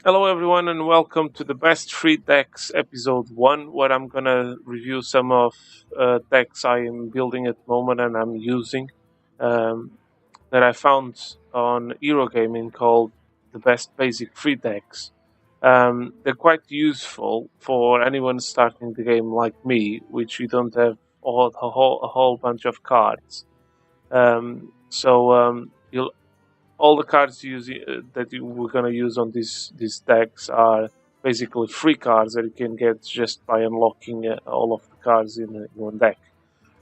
Hello, everyone, and welcome to the Best Free Decks episode 1, where I'm gonna review some of decks I am building at the moment and I'm using um, that I found on Eurogaming called the Best Basic Free Decks. They're quite useful for anyone starting the game like me, which we don't have a whole bunch of cards. You'll all the cards we're gonna use on these decks are basically free cards that you can get just by unlocking all of the cards in one deck.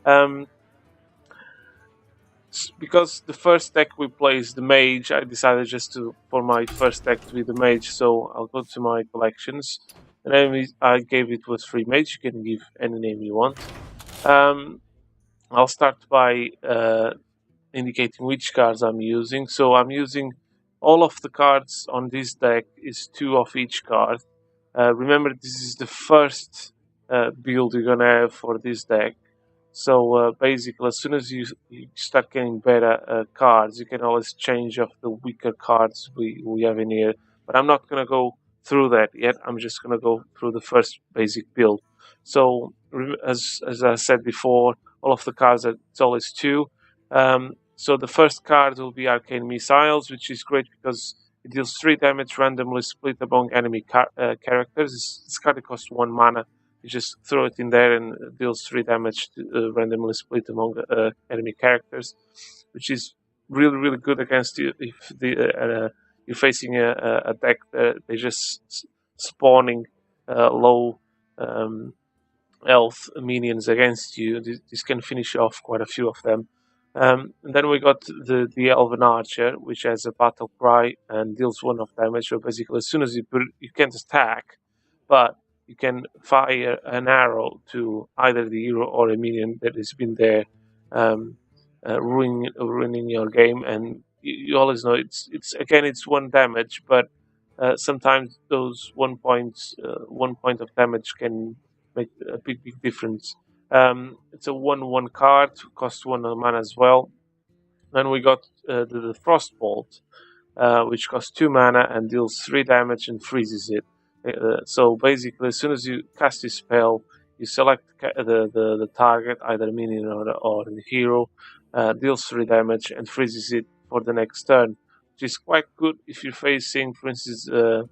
Um, because the first deck we play is the Mage, I decided just to for my first deck to be the Mage. So I'll go to my collections. The name I gave it was Free Mage. You can give any name you want. Um, I'll start by indicating which cards I'm using. So I'm using all of the cards on this deck is two of each card. Remember, this is the first build you're gonna have for this deck. So basically, as soon as you start getting better cards, you can always change off the weaker cards we have in here. But I'm not gonna go through that yet. I'm just gonna go through the first basic build. So as I said before, all of the cards it's always two. So the first card will be Arcane Missiles, which is great because it deals 3 damage randomly split among enemy characters. This card costs 1 mana. You just throw it in there and it deals 3 damage randomly split among enemy characters, which is really, really good against you if you're facing a deck that they're just spawning low health minions against you. This can finish off quite a few of them. And then we got the Elven Archer, which has a battle cry and deals 1 of damage. So basically, as soon as you can't attack, but you can fire an arrow to either the hero or a minion that has been there, um, ruining your game. And you always know it's 1 damage, but sometimes those 1 point of damage can make a big difference. It's a 1/1 card, costs 1 mana as well. Then we got the Frostbolt, which costs 2 mana and deals 3 damage and freezes it. So basically, as soon as you cast this spell, you select the target, either minion or the hero, deals 3 damage and freezes it for the next turn, which is quite good if you're facing, for instance, uh,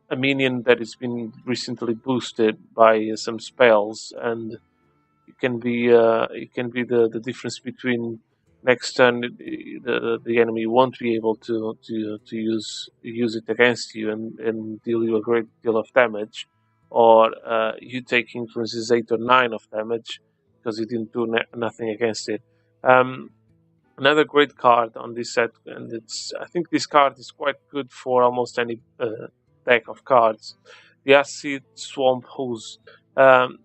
a minion that has been recently boosted by some spells, and it can be the difference between next turn the enemy won't be able to use it against you and deal you a great deal of damage, or you taking, for instance, 8 or 9 of damage because you didn't do nothing against it. Um, Another great card on this set, and I think this card is quite good for almost any deck of cards. The Acid Swamp Hose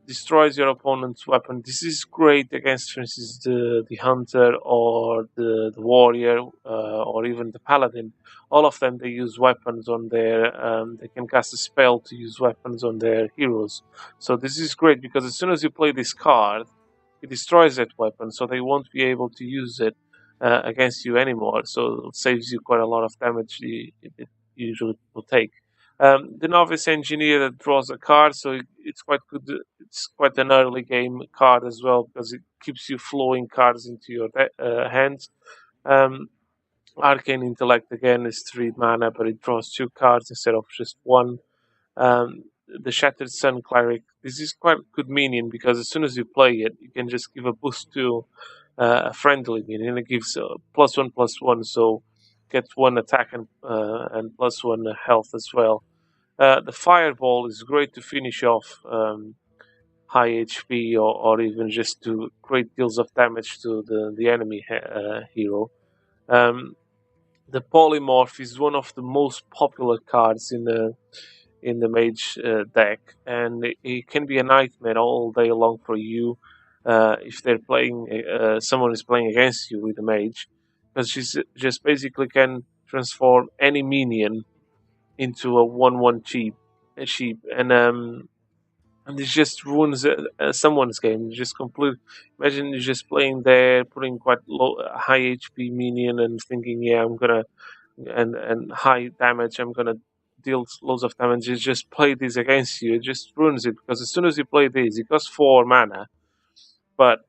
destroys your opponent's weapon. This is great against, for instance, the Hunter or the Warrior or even the Paladin. All of them, they use weapons on their. They can cast a spell to use weapons on their heroes. So this is great because as soon as you play this card, it destroys that weapon, so they won't be able to use it against you anymore. So it saves you quite a lot of damage it usually will take. The Novice Engineer that draws a card, so it's quite good. It's quite an early game card as well because it keeps you flowing cards into your hands. Um, Arcane Intellect again is 3 mana, but it draws 2 cards instead of just 1. The Shattered Sun Cleric. This is quite a good minion because as soon as you play it, you can just give a boost to a friendly minion. It gives +1/+1, so gets 1 attack and +1 health as well. The Fireball is great to finish off high HP or even just to great deals of damage to the enemy hero. Um, the Polymorph is one of the most popular cards in the Mage deck, and it can be a nightmare all day long for you if they're playing. Someone is playing against you with the Mage, because she's just basically can transform any minion into a 1/1 sheep, and it just ruins someone's game. Just complete. Imagine you're just playing there, putting quite low, high HP minion, and thinking, "Yeah, I'm gonna and high damage. I'm gonna deal loads of damage. You just play this against you. It just ruins it because as soon as you play this, it costs 4 mana, but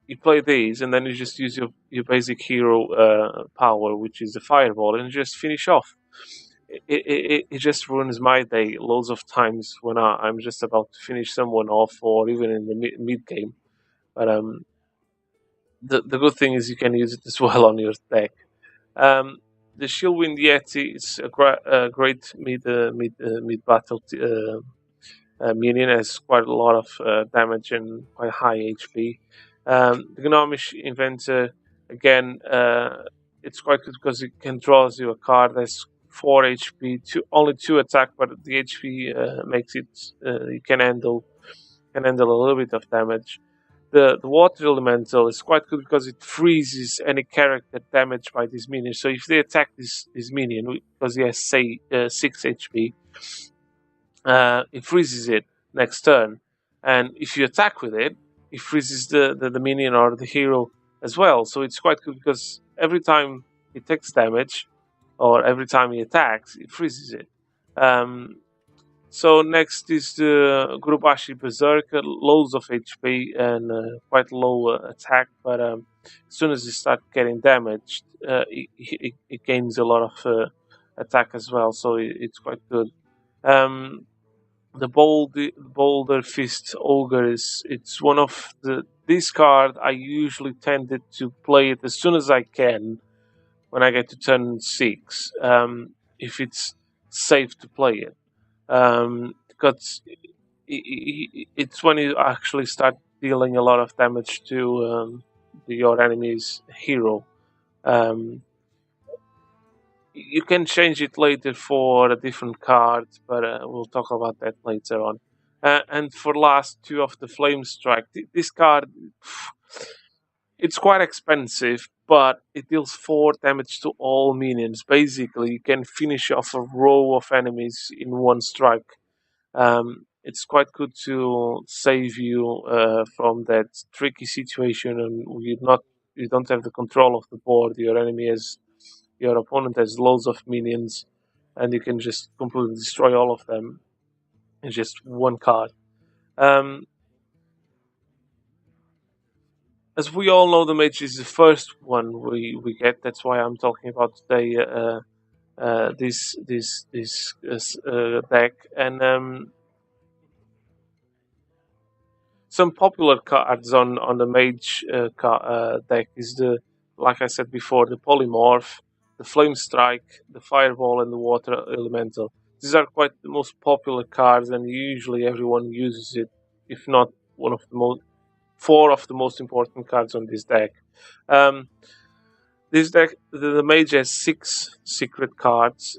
you play these and then you just use your basic hero power, which is the fireball, and you just finish off. It just ruins my day loads of times when I'm just about to finish someone off, or even in the mid game. But the good thing is you can use it as well on your deck. Um, the Shieldwind Yeti is a great mid battle minion, has quite a lot of damage and quite high HP. The Gnomish Inventor, again, it's quite good because it can draw you a card that's 4 HP, only 2 attack, but the HP makes it you can handle a little bit of damage. The Water Elemental is quite good because it freezes any character damaged by this minion. So if they attack this minion, because he has, say, 6 HP, it freezes it next turn. And if you attack with it, it freezes the minion or the hero as well. So it's quite good because every time it takes damage, or every time he attacks, it freezes it. So next is the Gurubashi Berserker, loads of HP and quite low attack, but as soon as you start getting damaged, it gains a lot of attack as well, so it's quite good. Um, the Boulder Fist Ogre it's one of this card I usually tended to play it as soon as I can when I get to turn 6, if it's safe to play it. Because it's when you actually start dealing a lot of damage to your enemy's hero. Um, you can change it later for a different card, but we'll talk about that later on. And for last, 2 of the Flame Strike. This card, it's quite expensive, but it deals 4 damage to all minions. Basically, you can finish off a row of enemies in one strike. It's quite good to save you from that tricky situation, and you don't have the control of the board. Your opponent has loads of minions, and you can just completely destroy all of them in just one card. Um, as we all know, the Mage is the first one we get. That's why I'm talking about today. This deck, and some popular cards on the Mage deck is like I said before, the Polymorph, the Flame Strike, the Fireball, and the Water Elemental. These are quite the most popular cards, and usually everyone uses it, if not one of the most 4 of the most important cards on this deck. Um, this deck, the Mage has 6 secret cards.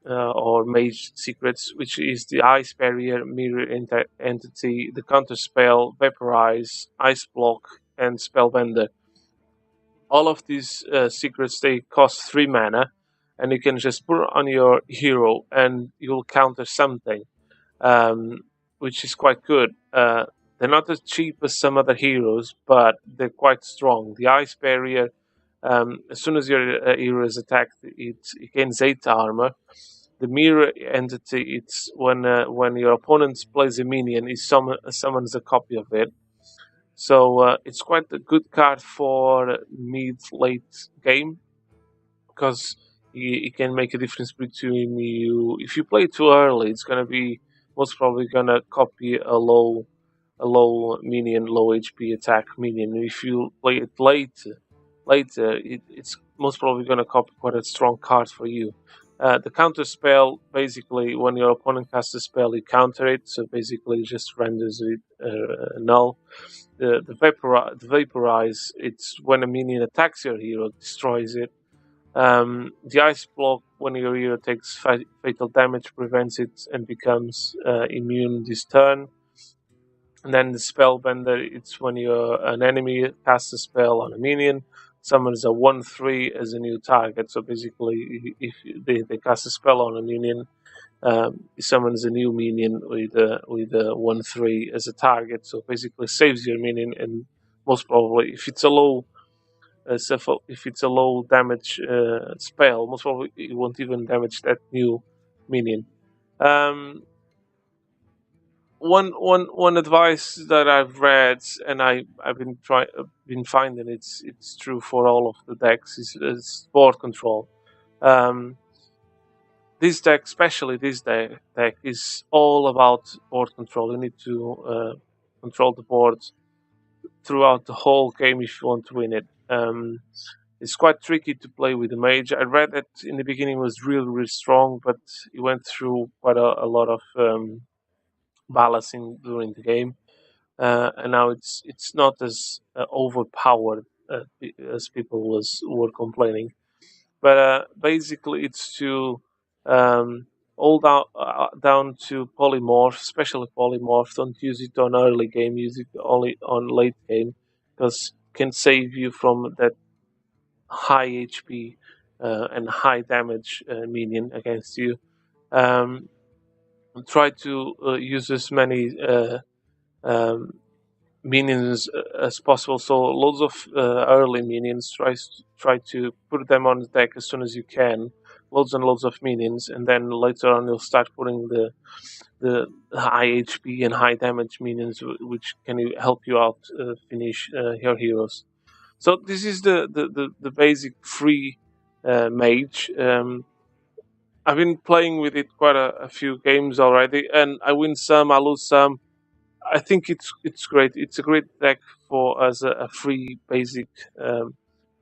Or Mage secrets, which is the Ice Barrier, Mirror Entity, the Counter Spell, Vaporize, Ice Block, and Spellbender. All of these secrets, they cost 3 mana, and you can just put it on your hero, and you'll counter something, which is quite good. They're not as cheap as some other heroes, but they're quite strong. The Ice Barrier, as soon as your hero is attacked, it gains 8 armor. The Mirror Entity, it's when your opponent plays a minion, he summons a copy of it. So it's quite a good card for mid-late game, because it can make a difference between you. If you play too early, it's gonna be most probably gonna copy a low minion, low HP attack minion. If you play it later, it's most probably gonna copy quite a strong card for you. The counter spell, basically, when your opponent casts a spell, you counter it. So basically, it just renders it null. The vaporize, it's when a minion attacks your hero, destroys it. The ice block, when your hero takes fatal damage, prevents it and becomes immune this turn. And then the spellbender, it's when an enemy casts a spell on a minion, summons a 1/3 as a new target. So basically, if they cast a spell on a minion, it summons a new minion with a 1/3 as a target. So basically, saves your minion, and most probably, if it's a low if it's a low damage spell, most probably it won't even damage that new minion. Um, one advice that I've read and I've been finding it's true for all of the decks is board control. Um, this deck, especially this deck, is all about board control. You need to control the board throughout the whole game if you want to win it. It's quite tricky to play with the mage. I read that in the beginning was really really strong, but it went through quite a lot of balancing during the game, and now it's not as overpowered as people were complaining. But basically, it's to all down to polymorph, especially polymorph. Don't use it on early game. Use it only on late game because it can save you from that high HP and high damage minion against you. Um, Try to use as many um, minions as possible. So loads of early minions. Try to put them on the deck as soon as you can. Loads and loads of minions, and then later on you'll start putting the high HP and high damage minions, which can help you out finish your heroes. So this is the basic free mage. I've been playing with it quite a few games already, and I win some, I lose some. I think it's great. It's a great deck for as a free basic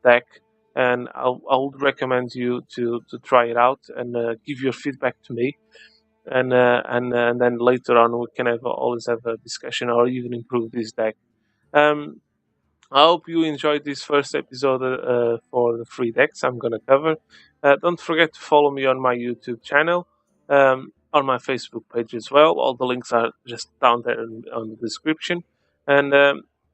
deck, and I would recommend you to try it out and give your feedback to me, and then later on we can always have a discussion or even improve this deck. Um, I hope you enjoyed this first episode for the free decks I'm going to cover. Don't forget to follow me on my YouTube channel, on my Facebook page as well. All the links are just down there on the description. And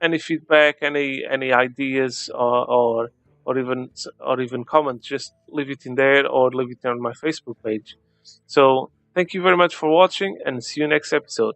any feedback, any ideas, or even comments, just leave it in there or leave it on my Facebook page. So thank you very much for watching, and see you next episode.